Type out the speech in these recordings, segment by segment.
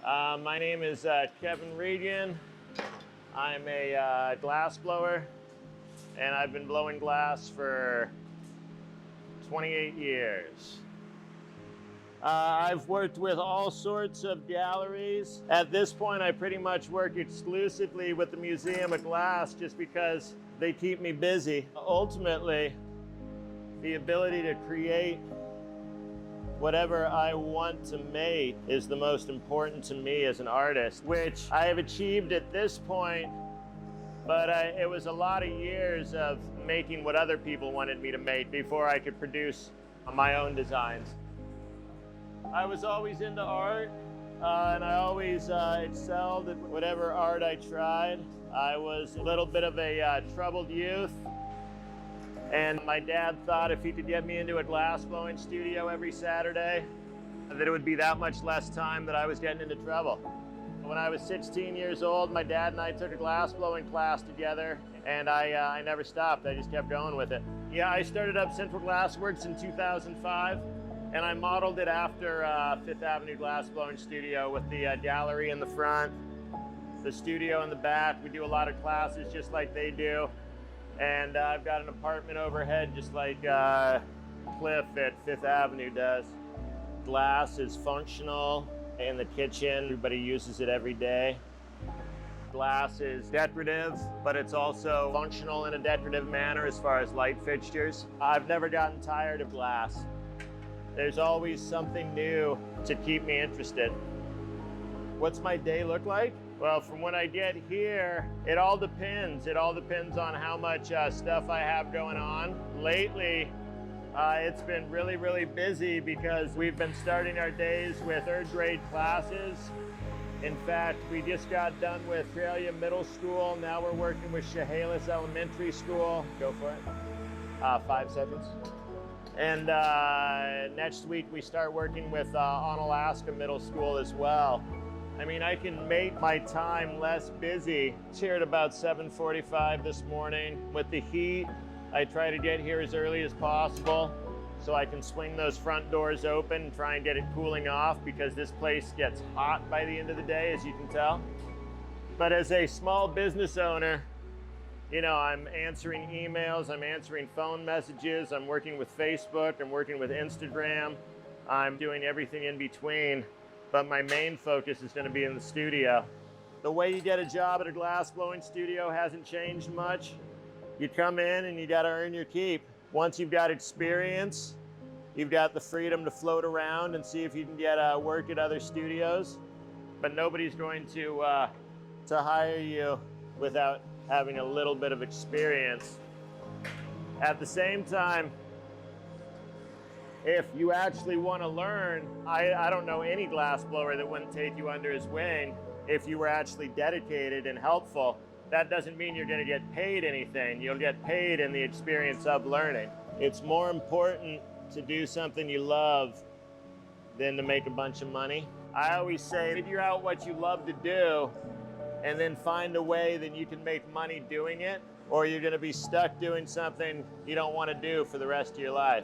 My name is Kevin Regan. I'm a glass blower, and I've been blowing glass for 28 years. I've worked with all sorts of galleries. At this point, I pretty much work exclusively with the Museum of Glass just because they keep me busy. Ultimately, the ability to create whatever I want to make is the most important to me as an artist, which I have achieved at this point, but it was a lot of years of making what other people wanted me to make before I could produce my own designs. I was always into art, and I always excelled at whatever art I tried. I was a little bit of a troubled youth, and my dad thought if he could get me into a glass blowing studio every Saturday, that it would be that much less time that I was getting into trouble. When I was 16 years old, my dad and I took a glass blowing class together, and I never stopped. I just kept going with it. Yeah, I started up Central Glass Works in 2005, and I modeled it after Fifth Avenue Glass Blowing Studio with the gallery in the front, the studio in the back. We do a lot of classes just like they do. And I've got an apartment overhead just like Cliff at Fifth Avenue does. Glass is functional in the kitchen. Everybody uses it every day. Glass is decorative, but it's also functional in a decorative manner as far as light fixtures. I've never gotten tired of glass. There's always something new to keep me interested. What's my day look like? Well, from when I get here, it all depends. It all depends on how much stuff I have going on. Lately, it's been really, really busy because we've been starting our days with third grade classes. In fact, we just got done with Australia Middle School. Now we're working with Chehalis Elementary School. Go for it. 5 seconds. And next week we start working with Onalaska Middle School as well. I mean, I can make my time less busy. It's here at about 7:45 this morning. With the heat, I try to get here as early as possible so I can swing those front doors open and try and get it cooling off because this place gets hot by the end of the day, as you can tell. But as a small business owner, you know, I'm answering emails, I'm answering phone messages, I'm working with Facebook, I'm working with Instagram, I'm doing everything in between. But my main focus is going to be in the studio. The way you get a job at a glass blowing studio hasn't changed much. You come in and you got to earn your keep. Once you've got experience, you've got the freedom to float around and see if you can get work at other studios. But nobody's going to hire you without having a little bit of experience. At the same time, if you actually want to learn, I don't know any glass blower that wouldn't take you under his wing if you were actually dedicated and helpful. That doesn't mean you're going to get paid anything. You'll get paid in the experience of learning. It's more important to do something you love than to make a bunch of money. I always say, figure out what you love to do and then find a way that you can make money doing it, or you're going to be stuck doing something you don't want to do for the rest of your life.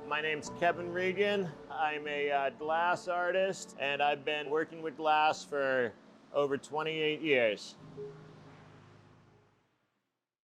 My name's Kevin Regan. I'm a glass artist, and I've been working with glass for over 28 years.